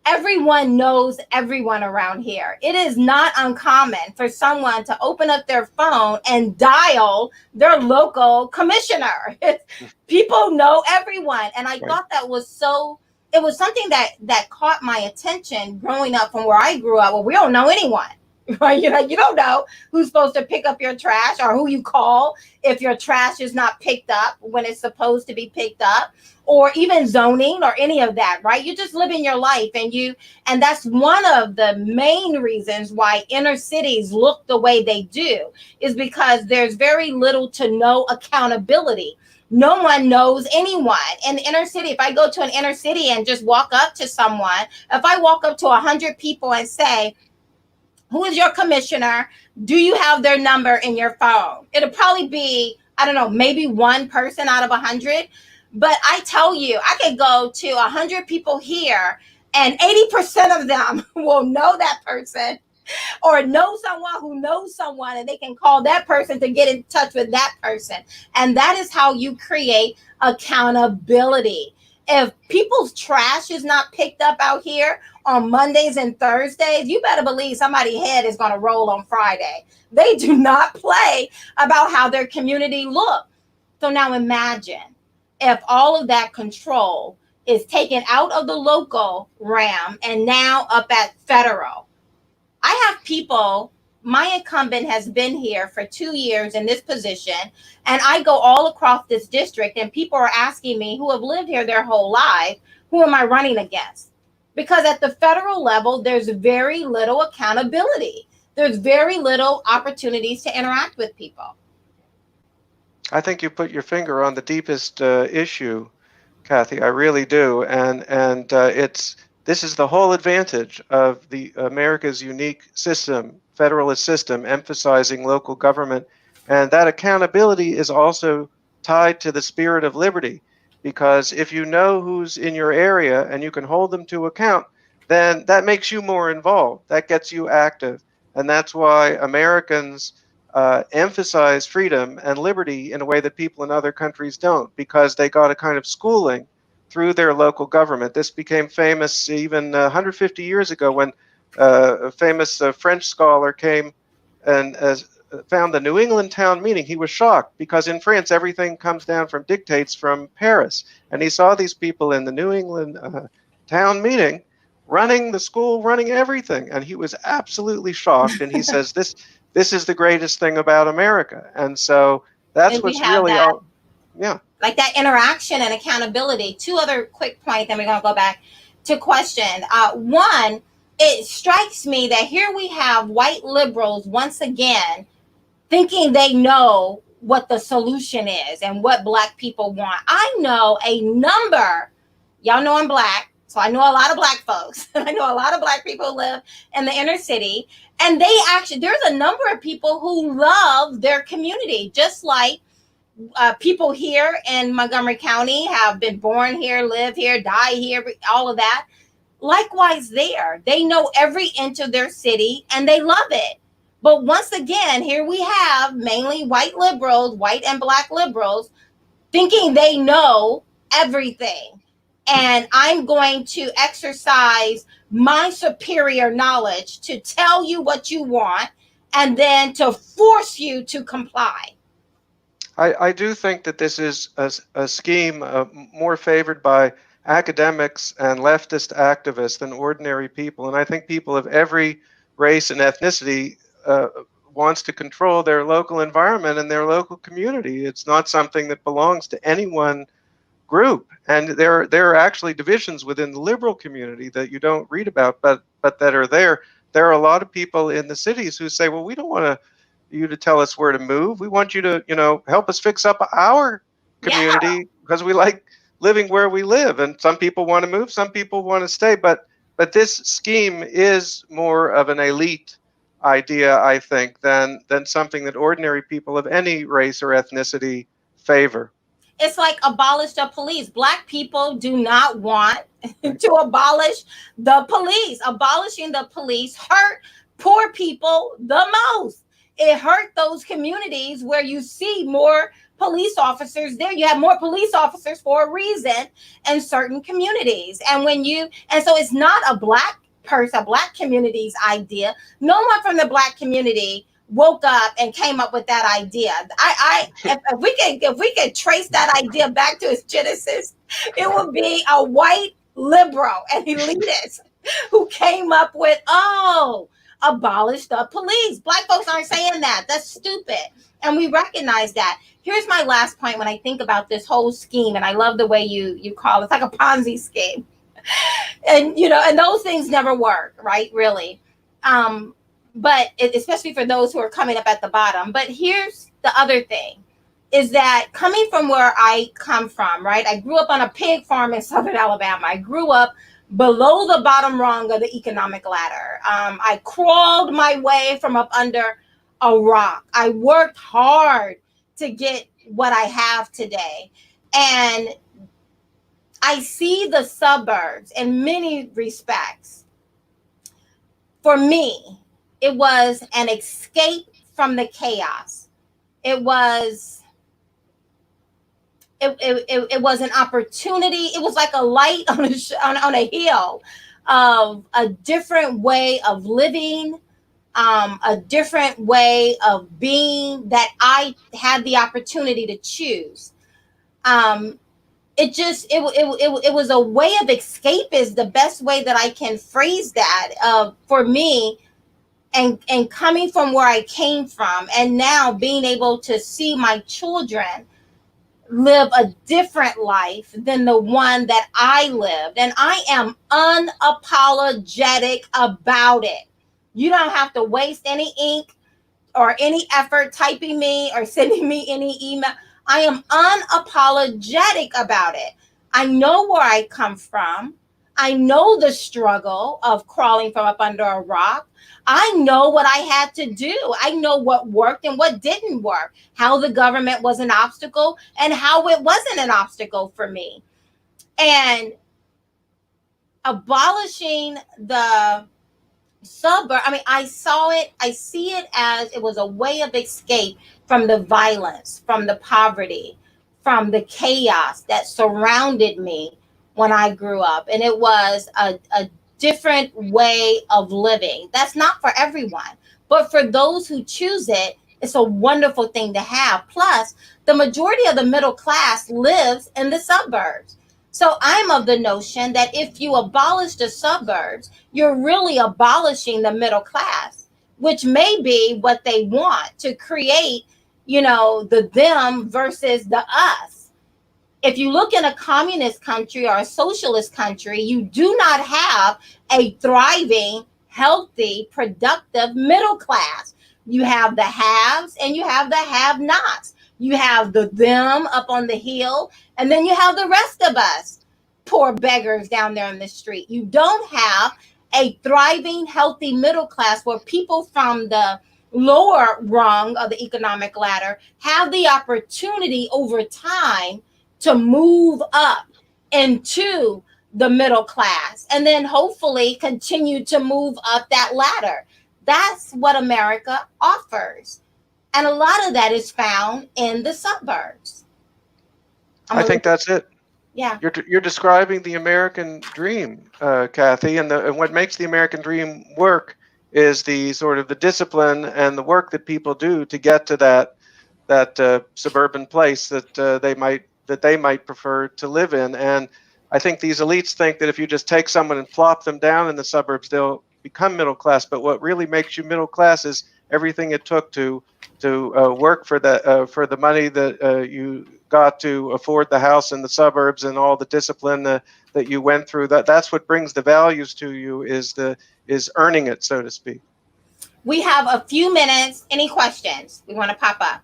Everyone knows everyone around here. It is not uncommon for someone to open up their phone and dial their local commissioner. People know everyone. And I Right. thought that was so, it was something that caught my attention growing up from where I grew up. Well, we don't know anyone. Right? You don't know who's supposed to pick up your trash or who you call if your trash is not picked up when it's supposed to be picked up, or even zoning or any of that, right? You're just living your life, and that's one of the main reasons why inner cities look the way they do, is because there's very little to no accountability. No one knows anyone in the inner city. If I go to an inner city and just walk up to someone, if I walk up to 100 people and say, who is your commissioner? Do you have their number in your phone? It'll probably be, I don't know, maybe one person out of 100. But I tell you, I could go to 100 people here and 80% of them will know that person or know someone who knows someone, and they can call that person to get in touch with that person. And that is how you create accountability. If people's trash is not picked up out here on Mondays and Thursdays, you better believe somebody's head is going to roll on Friday. They do not play about how their community looks. So now imagine if all of that control is taken out of the local realm and now up at federal. I have people, my incumbent has been here for 2 years in this position, and I go all across this district, and people are asking me who have lived here their whole life, who am I running against? Because at the federal level, there's very little accountability. There's very little opportunities to interact with people. I think you put your finger on the deepest issue, Kathy. I really do, and it's this is the whole advantage of the America's unique system, federalist system, emphasizing local government, and that accountability is also tied to the spirit of liberty. Because if you know who's in your area and you can hold them to account, then that makes you more involved. That gets you active, and that's why Americans emphasize freedom and liberty in a way that people in other countries don't, because they got a kind of schooling through their local government. This became famous even 150 years ago when a famous French scholar came and found the New England town meeting. He was shocked because in France everything comes down from dictates from Paris, and he saw these people in the New England town meeting running the school, running everything, and he was absolutely shocked. And he says, this is the greatest thing about America. And so that's And we what's have really that, all, yeah. like that interaction and accountability. Two other quick points, then we're going to go back to question. One, it strikes me that here we have white liberals once again thinking they know what the solution is and what Black people want. I know a number, y'all know I'm Black, so I know a lot of Black folks. I know a lot of Black people who live in the inner city, and they actually, there's a number of people who love their community, just like people here in Montgomery County have been born here, live here, die here, all of that. Likewise, there, they know every inch of their city and they love it. But once again, here we have mainly white liberals, white and Black liberals, thinking they know everything. And I'm going to exercise my superior knowledge to tell you what you want and then to force you to comply. I do think that this is a scheme more favored by academics and leftist activists than ordinary people. And I think people of every race and ethnicity wants to control their local environment and their local community. It's not something that belongs to any one group. And there are actually divisions within the liberal community that you don't read about, but that are there. There are a lot of people in the cities who say, well, we don't want you to tell us where to move. We want you to, help us fix up our community Yeah. because we like living where we live. And some people want to move, some people want to stay. But this scheme is more of an elite idea, I think, than something that ordinary people of any race or ethnicity favor. It's like abolish the police. Black people do not want Right. to abolish the police. Abolishing the police hurt poor people the most. It hurt those communities where you see more police officers there. You have more police officers for a reason in certain communities. And so it's not a black person, a black community's idea. No one from the black community woke up and came up with that idea. If we could trace that idea back to its genesis, it would be a white liberal and elitist who came up with, abolish the police. Black folks aren't saying that. That's stupid. And we recognize that. Here's my last point when I think about this whole scheme, and I love the way you call it. It's like a Ponzi scheme. And those things never work, right? Really. But especially for those who are coming up at the bottom. But here's the other thing, is that coming from where I come from, right? I grew up on a pig farm in Southern Alabama. I grew up below the bottom rung of the economic ladder. I crawled my way from up under a rock. I worked hard to get what I have today. And I see the suburbs in many respects. For me, it was an escape from the chaos. It was an opportunity. It was like a light on a hill of a different way of living, a different way of being that I had the opportunity to choose. It was a way of escape, is the best way that I can phrase that for me. And coming from where I came from, and now being able to see my children live a different life than the one that I lived. And I am unapologetic about it. You don't have to waste any ink or any effort typing me or sending me any email. I am unapologetic about it. I know where I come from. I know the struggle of crawling from up under a rock. I know what I had to do. I know what worked and what didn't work, how the government was an obstacle and how it wasn't an obstacle for me. And abolishing the suburb, I see it as it was a way of escape from the violence, from the poverty, from the chaos that surrounded me when I grew up. And it was a different way of living. That's not for everyone, but for those who choose it, it's a wonderful thing to have. Plus, the majority of the middle class lives in the suburbs. So I'm of the notion that if you abolish the suburbs, you're really abolishing the middle class, which may be what they want to create, the them versus the us. If you look in a communist country or a socialist country, you do not have a thriving, healthy, productive middle class. You have the haves and you have the have-nots. You have the them up on the hill, and then you have the rest of us, poor beggars down there in the street. You don't have a thriving, healthy middle class where people from the lower rung of the economic ladder have the opportunity over time to move up into the middle class and then hopefully continue to move up that ladder. That's what America offers. And a lot of that is found in the suburbs. I think that's it. Yeah. You're describing the American dream, Kathy, and what makes the American dream work is the sort of the discipline and the work that people do to get to that suburban place that they might prefer to live in. And I think these elites think that if you just take someone and plop them down in the suburbs, they'll become middle class. But what really makes you middle class is everything it took to work for the money that you got to afford the house in the suburbs and all the discipline that you went through. That's what brings the values to you, is earning it, so to speak. We have a few minutes. Any questions we want to pop up?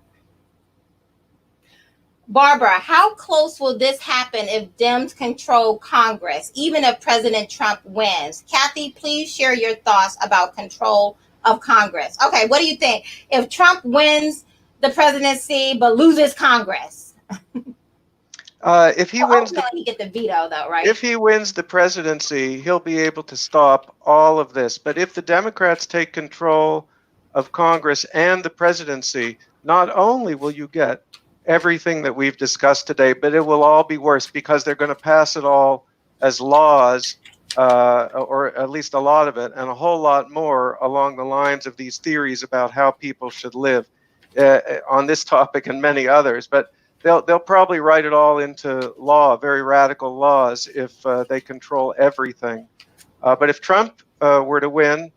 Barbara, how close will this happen if Dems control Congress, even if President Trump wins? Kathy, please share your thoughts about control of Congress. Okay, what do you think? If Trump wins the presidency but loses Congress, If he wins ultimately he get the veto, though, right? if he wins the presidency, he'll be able to stop all of this. But if the Democrats take control of Congress and the presidency, not only will you get everything that we've discussed today, but it will all be worse because they're going to pass it all as laws, or at least a lot of it, and a whole lot more along the lines of these theories about how people should live on this topic and many others. But they'll probably write it all into law, very radical laws, if they control everything. But if Trump were to win,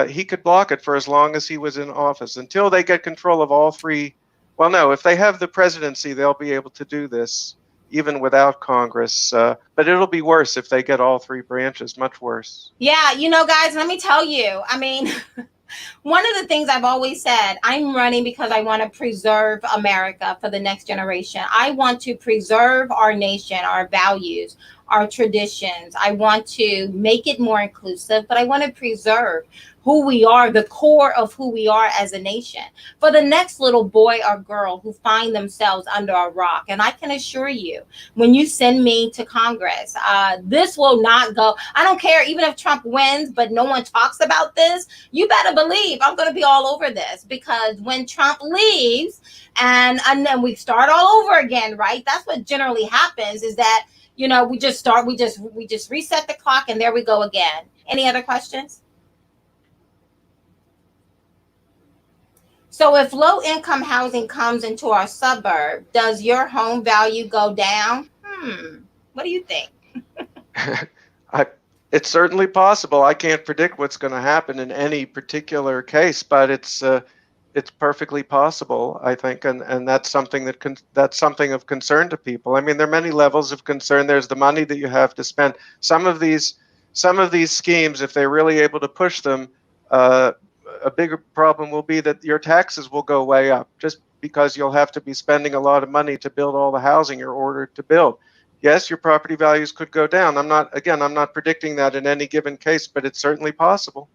he could block it for as long as he was in office until they get control of all three. Well, no, if they have the presidency, they'll be able to do this even without Congress. But it'll be worse if they get all three branches, much worse. Yeah, guys, let me tell you, I mean, one of the things I've always said, I'm running because I want to preserve America for the next generation. I want to preserve our nation, our values, our traditions. I want to make it more inclusive, but I want to preserve who we are, the core of who we are as a nation, for the next little boy or girl who find themselves under a rock. And I can assure you, when you send me to Congress, this will not go. I don't care even if Trump wins, but no one talks about this. You better believe I'm going to be all over this, because when Trump leaves and then we start all over again, right? That's what generally happens, is that, we just reset the clock and there we go again. Any other questions? So if low income housing comes into our suburb, does your home value go down? What do you think? It's certainly possible. I can't predict what's going to happen in any particular case, but it's perfectly possible, I think, and that's something that's something of concern to people. I mean, there are many levels of concern. There's the money that you have to spend. Some of these schemes, if they're really able to push them, a bigger problem will be that your taxes will go way up, just because you'll have to be spending a lot of money to build all the housing you're ordered to build. Yes, your property values could go down. I'm not predicting that in any given case, but it's certainly possible.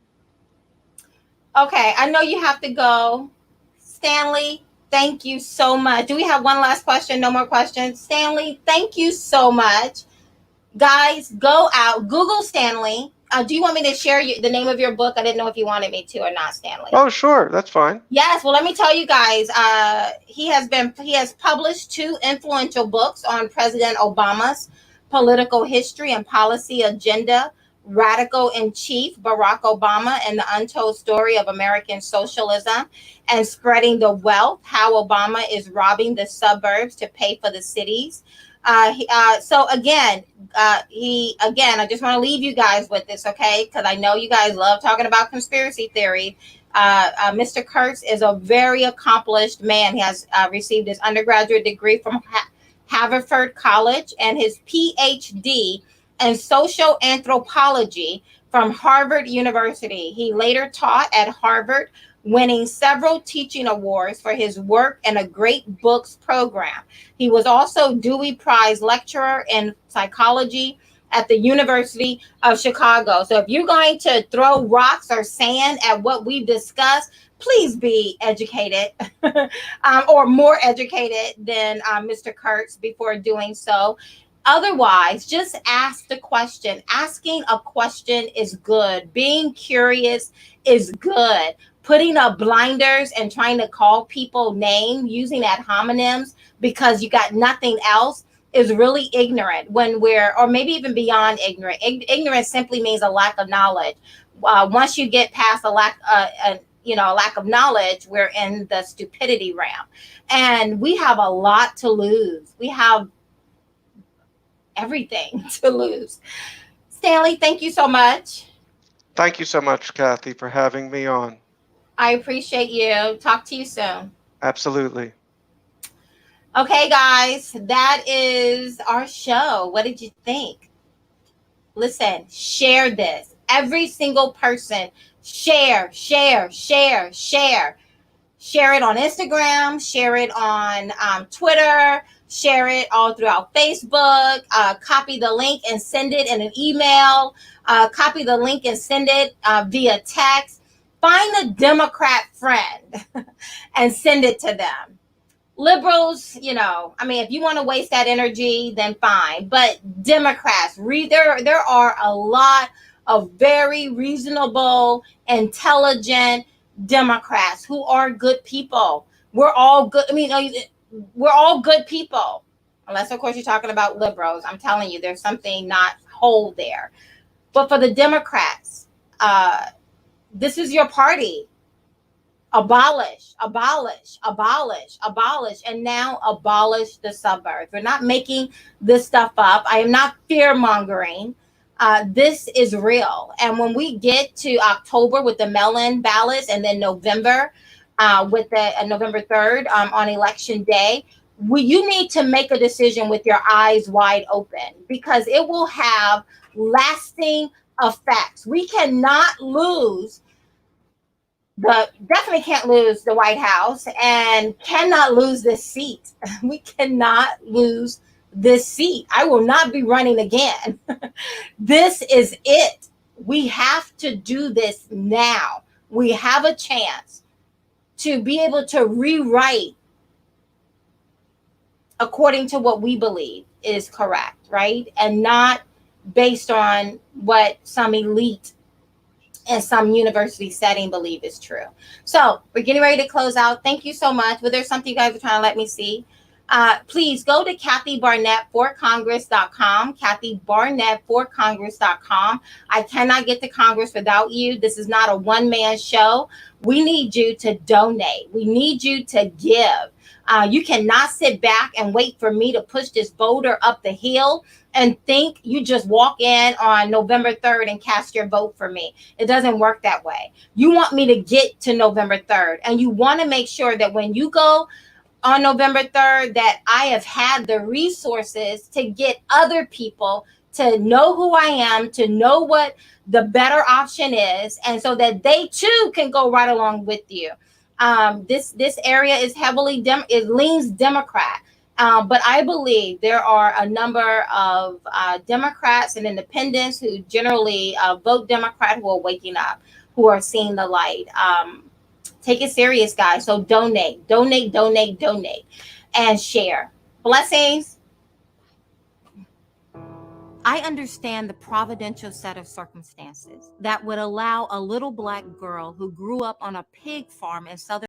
Okay, I know you have to go. Stanley, thank you so much. Do we have one last question? No more questions? Stanley, thank you so much. Guys, go out, Google Stanley. Do you want me to share the name of your book? I didn't know if you wanted me to or not, Stanley. Oh, sure. That's fine. Yes. Well, let me tell you guys, he has published 2 influential books on President Obama's political history and policy agenda: Radical in Chief, Barack Obama and the Untold Story of American Socialism, and Spreading the Wealth, How Obama is Robbing the Suburbs to Pay for the Cities. So again, I just want to leave you guys with this, okay? Because I know you guys love talking about conspiracy theory. Mr. Kurtz is a very accomplished man. He has received his undergraduate degree from Haverford College and his PhD in social anthropology from Harvard University. He later taught at Harvard, winning several teaching awards for his work in a great books program. He was also Dewey Prize lecturer in psychology at the University of Chicago. So if you're going to throw rocks or sand at what we've discussed, please be educated or more educated than Mr. Kurtz before doing so. Otherwise, just ask the question. Asking a question is good. Being curious is good. Putting up blinders and trying to call people names, using ad hominems because you got nothing else, is really ignorant. Or maybe even beyond ignorant. Ignorance simply means a lack of knowledge. Once you get past a lack of knowledge, we're in the stupidity realm, and we have a lot to lose. We have everything to lose. Stanley, thank you so much. Thank you so much, Kathy, for having me on. I appreciate you. Talk to you soon. Absolutely. Okay, guys, that is our show. What did you think? Listen, share this. Every single person, share. Share it on Instagram, share it on Twitter, share it all throughout Facebook, copy the link and send it in an email, copy the link and send it via text. Find a Democrat friend and send it to them. Liberals, I mean, if you want to waste that energy, then fine. But Democrats, there are a lot of very reasonable, intelligent Democrats who are good people. We're all good. I mean, we're all good people. Unless, of course, you're talking about liberals. I'm telling you, there's something not whole there. But for the Democrats, this is your party. Abolish, abolish, abolish, abolish, and now abolish the suburbs. We're not making this stuff up. I am not fear mongering. This is real. And when we get to October with the mail-in ballots, and then November with the November 3rd on election day, you need to make a decision with your eyes wide open, because it will have lasting effects. We cannot lose definitely can't lose the White House, and cannot lose this seat. We cannot lose this seat. I will not be running again. This is it. We have to do this now. We have a chance to be able to rewrite according to what we believe is correct, right? And not based on what some elite in some university setting believe is true. So we're getting ready to close out. Thank you so much. Was there something you guys are trying to let me see? Please go to kathybarnettforcongress.com, kathybarnettforcongress.com. I cannot get to Congress without you. This is not a one-man show. We need you to donate. We need you to give. You cannot sit back and wait for me to push this boulder up the hill and think you just walk in on November 3rd and cast your vote for me. It doesn't work that way. You want me to get to November 3rd, and you want to make sure that when you go on November 3rd, that I have had the resources to get other people to know who I am, to know what the better option is, and so that they too can go right along with you. This area is heavily it leans Democrat. But I believe there are a number of Democrats and independents who generally vote Democrat who are waking up, who are seeing the light. Take it serious, guys. So donate, donate, donate, donate, and share. Blessings. I understand the providential set of circumstances that would allow a little Black girl who grew up on a pig farm in southern